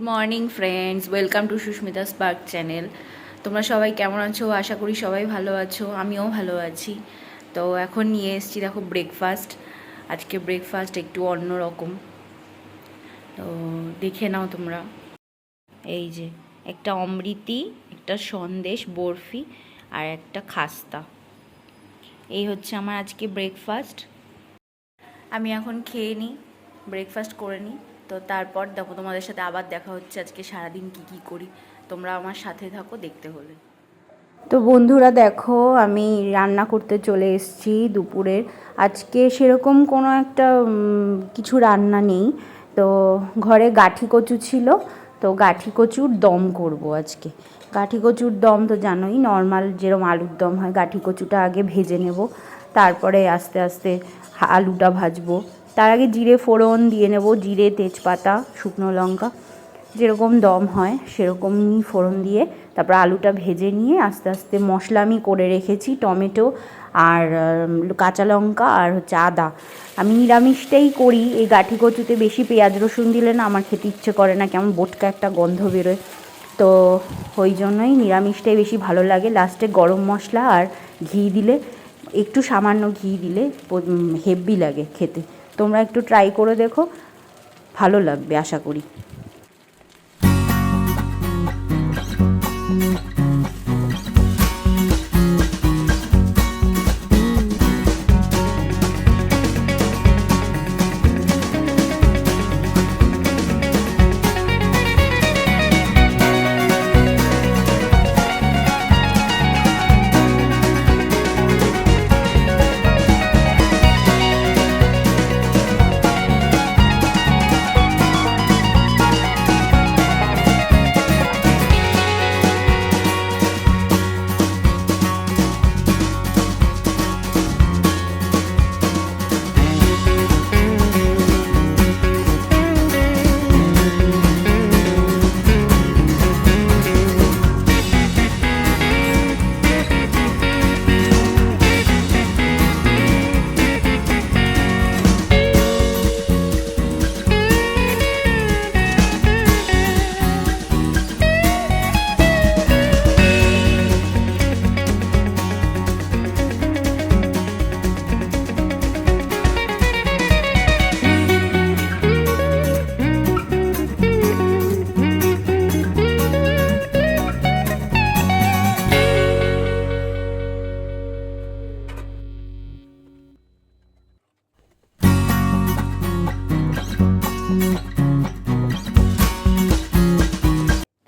Good morning friends, welcome to Sushmita Spark channel. তোমরা সবাই কেমন আছো? আশা করি সবাই ভালো আছো, আমিও ভালো আছি। তো এখন নিয়ে এসেছি দেখো ব্রেকফাস্ট। আজকে ব্রেকফাস্ট একটু অন্য রকম, তো দেখে নাও তোমরা। এই যে একটা অমৃতি, একটা সন্দেশ বরফি আর একটা খাস্তা, এই হচ্ছে আমার আজকে ব্রেকফাস্ট। আমি এখন খেয়ে নিই, ব্রেকফাস্ট করে নিই, তো তারপর দেখো তোমাদের সাথে আবার দেখা হচ্ছে আজকে সারাদিন কি করি। তোমরা আমার সাথে থাকো দেখতে হলে। তো বন্ধুরা দেখো, আমি রান্না করতে চলে এসেছি দুপুরের। আজকে সেরকম কোনো একটা কিছু রান্না নেই, তো ঘরে গাঠি কচু ছিল, তো গাঠি কচুর দম করব আজকে। গাঠি কচুর দম তো জানোই, নর্মাল যেরকম আলুর দম হয়, গাঠি কচুটা আগে ভেজে নেব, তারপরে আস্তে আস্তে আলুটা ভাজবো। তার আগে জিরে ফোড়ন দিয়ে নেব, জিরে তেজপাতা শুকনো লঙ্কা, যেরকম দম হয় সেরকমই ফোড়ন দিয়ে তারপর আলুটা ভেজে নিয়ে আস্তে আস্তে মশলা আমি করে রেখেছি, টমেটো আর কাঁচা লঙ্কা আর হচ্ছে আদা। আমি নিরামিষটাই করি, এই গাঠি কচুতে বেশি পেঁয়াজ রসুন দিলে না আমার খেতে ইচ্ছে করে না, কেমন বোটকা একটা গন্ধ বেরোয়, তো ওই জন্যই নিরামিষটাই বেশি ভালো লাগে। লাস্টে গরম মশলা আর ঘি দিলে, একটু সামান্য ঘি দিলে হেভি লাগে খেতে। তোমরা একটু ট্রাই করে দেখো, ভালো লাগবে আশা করি।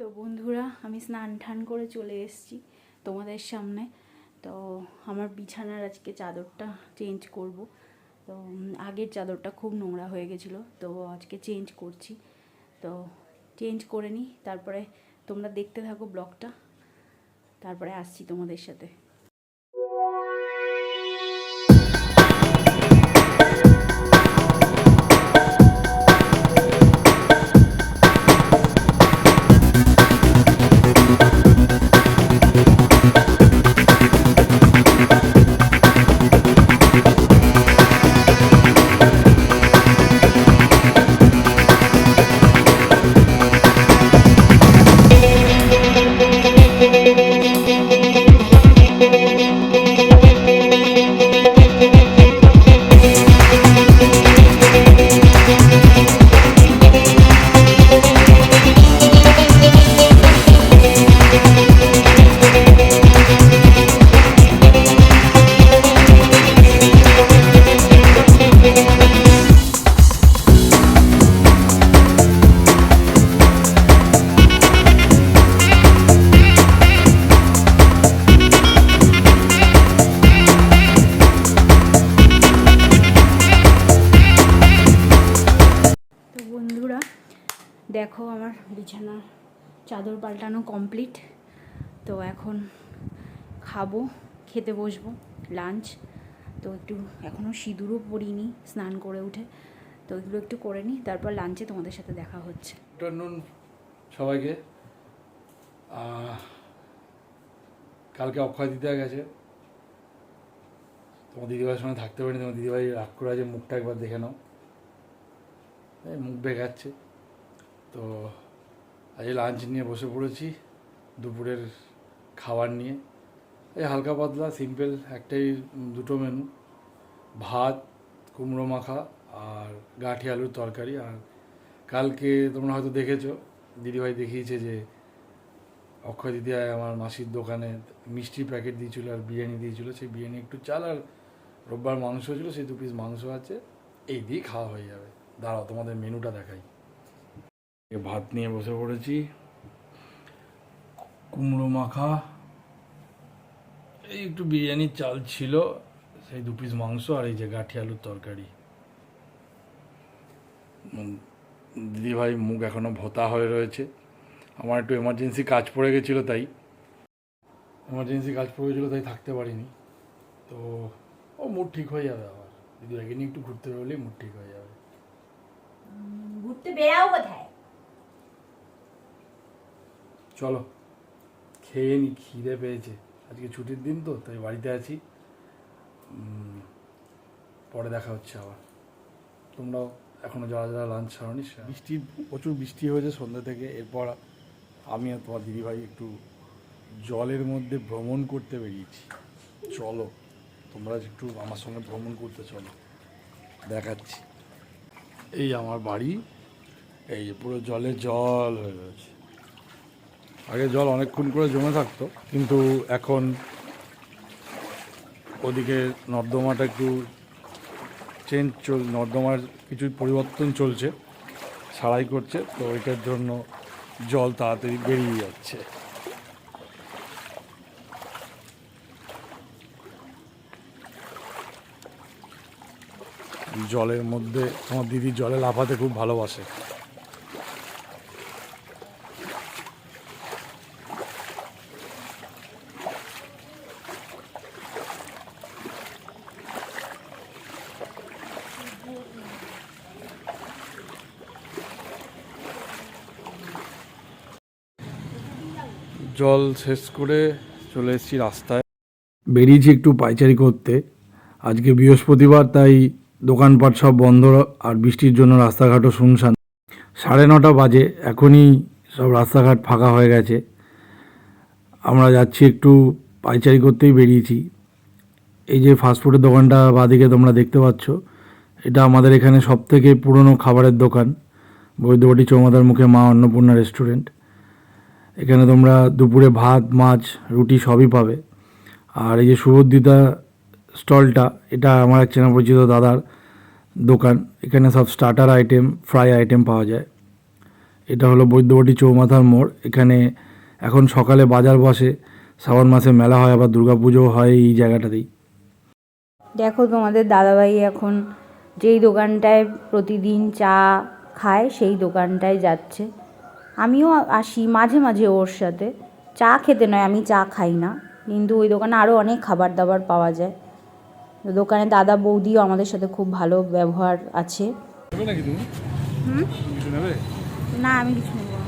তো বন্ধুরা, আমি স্নান টান করে চলে এসেছি তোমাদের সামনে। তো আমার বিছানার আজকে চাদরটা চেঞ্জ করব। তো আগের চাদরটা খুব নোংরা হয়ে গেছিলো, তো আজকে চেঞ্জ করছি। তো চেঞ্জ করে নিই, তারপরে তোমরা দেখতে থাকো ব্লগটা, তারপরে আসছি তোমাদের সাথে। দেখো আমার বিছানা চাদর পাল্টানো কমপ্লিট। তো এখন খাবো, খেতে বসবো লাঞ্চ। তো একটু এখনও সিঁদুরও পরিনি স্নান করে উঠে, তো এগুলো একটু করে নিই, তারপর লাঞ্চে তোমাদের সাথে দেখা হচ্ছে। গুড আফটারনুন সবাইকে। কালকে অক্ষয় তৃতীয়া গেছে, তোমার দিদিভাইয়ের সঙ্গে থাকতে পারিনি। তোমার দিদিভাই রাগ করে আছে, মুখটা একবার দেখে নাও, মুখ বেঁকাচ্ছে। তো আজ লাঞ্চ নিয়ে বসে পড়েছি, দুপুরের খাবার নিয়ে। এই হালকা পাতলা সিম্পল একটাই, দুটো মেনু, ভাত, কুমড়ো মাখা আর গাঁঠি আলুর তরকারি। আর কালকে তোমরা হয়তো দেখেছো, দিদিভাই দেখিয়েছে যে অক্ষয় দিদিভাই আমার মাসির দোকানে মিষ্টির প্যাকেট দিয়েছিলো আর বিরিয়ানি দিয়েছিলো। সেই বিরিয়ানি একটু চাল আর রোববার মাংস ছিল, সেই 2 পিস মাংস আছে, এই দিয়ে খাওয়া হয়ে যাবে। দাঁড়াও তোমাদের মেনুটা দেখাই। ভাত নিয়ে বসে পড়েছি, কুমড়ো মাখা, এই একটু বিরিয়ানির চাল ছিল, সেই 2 পিস মাংস আর এই যে গাঁঠি আলুর তরকারি। দিদিভাই মুখ এখনো ভোতা হয়ে রয়েছে। আমার একটু এমার্জেন্সি কাজ পড়ে গেছিলো, তাই থাকতে পারিনি। তো ও মুড ঠিক হয়ে যাবে, আবার দিদিভাইকে নিয়ে একটু ঘুরতে বেরোলেই মুড ঠিক হয়ে যাবে। ঘুরতে বেরাও কোথায়? চলো খেয়ে নি, খিদে পেয়েছে। আজকে ছুটির দিন তো, তাই বাড়িতে আছি। পরে দেখা হচ্ছে আবার। তোমরাও এখনো যারা যারা লাঞ্চ ছাড়নি, প্রচুর বৃষ্টি হয়েছে সন্ধ্যা থেকে। এরপর আমি আর তোমার দিদিভাই একটু জলের মধ্যে ভ্রমণ করতে বেরিয়েছি। চলো তোমরা একটু আমার সঙ্গে ভ্রমণ করতে চলো, দেখাচ্ছি। এই আমার বাড়ি, এই পুরো জলে জল হয়ে রয়েছে। আগে জল অনেকক্ষণ করে জমে থাকতো, কিন্তু এখন ওদিকে নর্দমাটা একটু নর্দমার কিছু পরিবর্তন চলছে, সারাই করছে, তো এটার জন্য জল তাড়াতাড়ি বেরিয়ে যাচ্ছে। জলের মধ্যে আমার দিদি জলে লাফাতে খুব ভালোবাসে। জল শেষ করে চলে এসেছি রাস্তায়, বেরিয়েছি একটু পাইচারি করতে। আজকে বৃহস্পতিবার, তাই দোকানপাট সব বন্ধ, আর বৃষ্টির জন্য রাস্তাঘাটও শুনশান। 9:30 বাজে, এখনই সব রাস্তাঘাট ফাঁকা হয়ে গেছে। আমরা যাচ্ছি একটু পাইচারি করতেই বেরিয়েছি। এই যে ফাস্টফুডের দোকানটা বাদিকে তোমরা দেখতে পাচ্ছ, এটা আমাদের এখানে সবথেকে পুরনো খাবারের দোকান, বৈদ্যবাটি চৌমাথার মুখে মা অন্নপূর্ণা রেস্টুরেন্ট। এখানে তোমরা দুপুরে ভাত, মাছ, রুটি সবই পাবে। আর এই যে শুভদ্দিতা স্টলটা, এটা আমার এক চেনা পরিচিত দাদার দোকান। এখানে সব স্টার্টার আইটেম, ফ্রাই আইটেম পাওয়া যায়। এটা হলো বৈদ্যবাটি চৌমাথার মোড়। এখানে এখন সকালে বাজার বসে, শ্রাবণ মাসে মেলা হয়, আবার দুর্গাপুজোও হয় এই জায়গাটাতেই। দেখো তোমাদের দাদাভাই এখন যেই দোকানটায় প্রতিদিন চা খায় সেই দোকানটায় যাচ্ছে। আমিও আসি মাঝে মাঝে ওর সাথে, চা খেতে নয়, আমি চা খাই না, কিন্তু ওই দোকানে আরও অনেক খাবার দাবার পাওয়া যায়। দোকানে দাদা বৌদিও আমাদের সাথে খুব ভালো ব্যবহার আছে। না, আমি কিছু নেব না।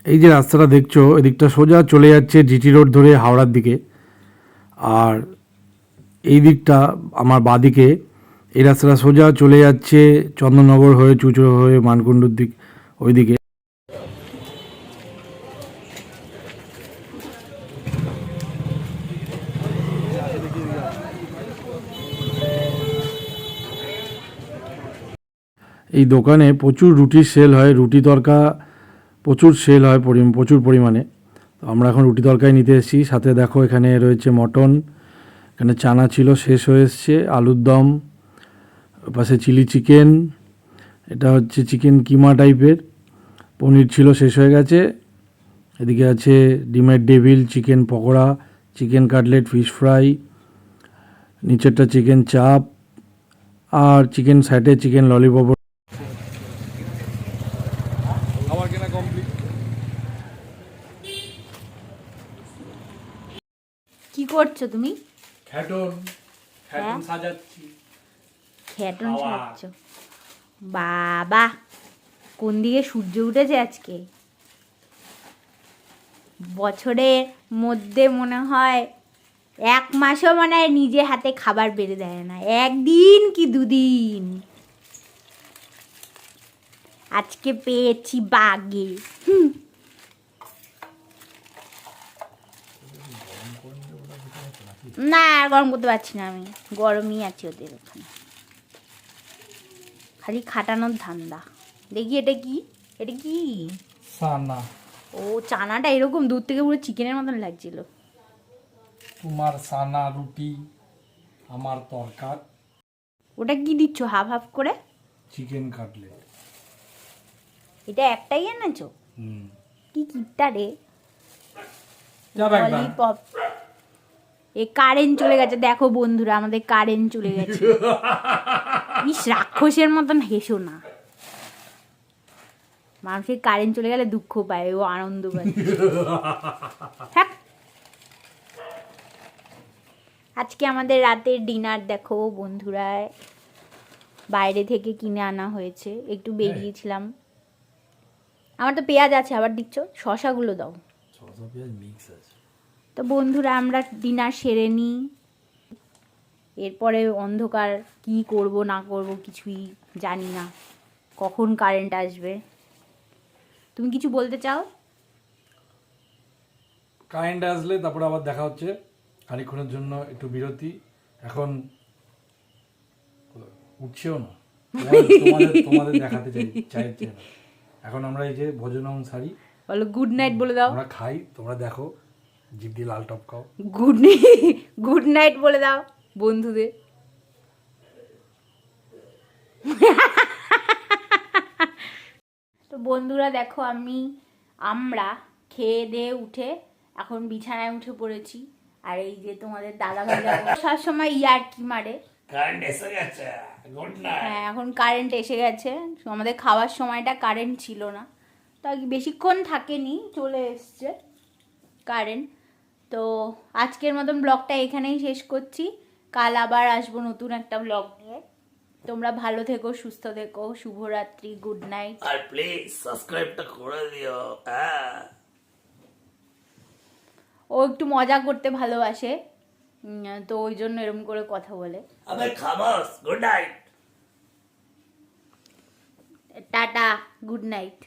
এই যে রাস্তাটা দেখছো, এদিকটা সোজা চলে যাচ্ছে জিটি রোড ধরে হাওড়ার দিকে, আর এই দিকটা আমার বাদিকে, এই রাস্তাটা সোজা চলে যাচ্ছে চন্দননগর হয়ে, চুচড়ো হয়ে, মানকুণ্ডুর দিক, ওইদিকে। এই দোকানে প্রচুর রুটির সেল হয়, রুটি তরকা প্রচুর সেল হয়, প্রচুর পরিমাণে। তো আমরা এখন রুটি তরকারি নিতে এসেছি। সাথে দেখো এখানে রয়েছে মটন, এখানে চানা ছিল, শেষ হয়ে এসছে, আলুর দম, পাশে চিলি চিকেন, এটা হচ্ছে চিকেন কিমা টাইপের, পনির ছিল, শেষ হয়ে গেছে। এদিকে আছে ডিমের devil, chicken pakora, chicken cutlet, fish fry, নিচেরটা চিকেন চাপ, আর চিকেন স্যাটে, চিকেন ললিপপ। খাবার কেনা কমপ্লিট। কি করছো তুমি? খ্যাটন সাজাচ্ছি। খ্যাটন সাজাচ্ছ? বাবা, কোন দিকে সূর্য উঠেছে আজকে! বছরের মধ্যে মনে হয় 1 মাসও মনে হয় নিজে হাতে খাবার বেড়ে দেয় না, 1 দিন কি 2 দিন। আজকে পেয়েছি বাগে। না আর গরম করতে পারছি না আমি, গরমই আছি ওদের ওখানে, খালি খাটানোর ধান্দা। দেখি এটা কি, এটা কি? সানা। ও চানাটা এরকম দূর থেকে পুরো চিকেনের মতন লাগছিল। তোমার সানা রুটি, আমার তরকার। ওটা কি দিচ্ছ হাফ হাফ করে? Chicken cutlet. এটা একটাই এনেছো? হুম। কি কিপটা রে। যাবে একদম। ললিপপ। এ কারেন্ট চলে গেছে, দেখো বন্ধুরা আমাদের কারেন্ট চলে গেছে। ইস রাক্ষসের মতন হেসো না, মানুষের কারেন্ট চলে গেলে দুঃখ পায়, ও আনন্দ পায়। থাক। আজকে আমাদের রাতের ডিনার দেখো বন্ধুরা, বাইরে থেকে কিনে আনা হয়েছে, একটু বেরিয়েছিলাম। আমার তো পেঁয়াজ আছে, আবার দিচ্ছ শশাগুলো দাও। শসা পেঁয়াজ মিক্স আছে। তো বন্ধুরা আমরা ডিনার সেরে নিই, এরপরে অন্ধকার, কি করব না করব কিছুই জানি না, কখন কারেন্ট আসবে। তুমি কিছু বলতে চাও? কারেন্ট আসলে তারপরে আবার দেখা হচ্ছে, খানিকক্ষণের জন্য একটু বিরতি। এখন উঠছেও না, তোমাদের দেখাতে চাইছে না। এখন আমরা এই যে ভোজনং সারি, বলো গুড নাইট বলে দাও। আমরা খাই, তোমরা দেখো, জিভ দিয়ে লাল টপকাও। গুড নাইট বলে দাও বন্ধুদের। তো বন্ধুরা দেখো আমরা খেয়ে দিয়ে উঠে এখন বিছানায় উঠে পড়েছি। আর এই যে তোমাদের দাদা ভাই সব সময় ইয়ার কি মারে, কারেন্ট এসে গেছে, গুড নাইট। হ্যাঁ এখন কারেন্ট এসে গেছে, আমাদের খাওয়ার সময়টা কারেন্ট ছিল না, তো বেশিক্ষণ থাকেনি, চলে এসছে কারেন্ট। তো আজকের মতন ব্লগটা এখানেই শেষ করছি, কাল আবার আসবো নতুন একটা ব্লগ নিয়ে। তোমরা ভালো থেকো, সুস্থ থেকো, শুভরাত্রি, গুড নাইট। আর প্লিজ সাবস্ক্রাইবটা করে দিও। ও একটু মজা করতে ভালোবাসে, তো ওই জন্য এরকম করে কথা বলে। আবে খামোশ, good night. Tata, good night.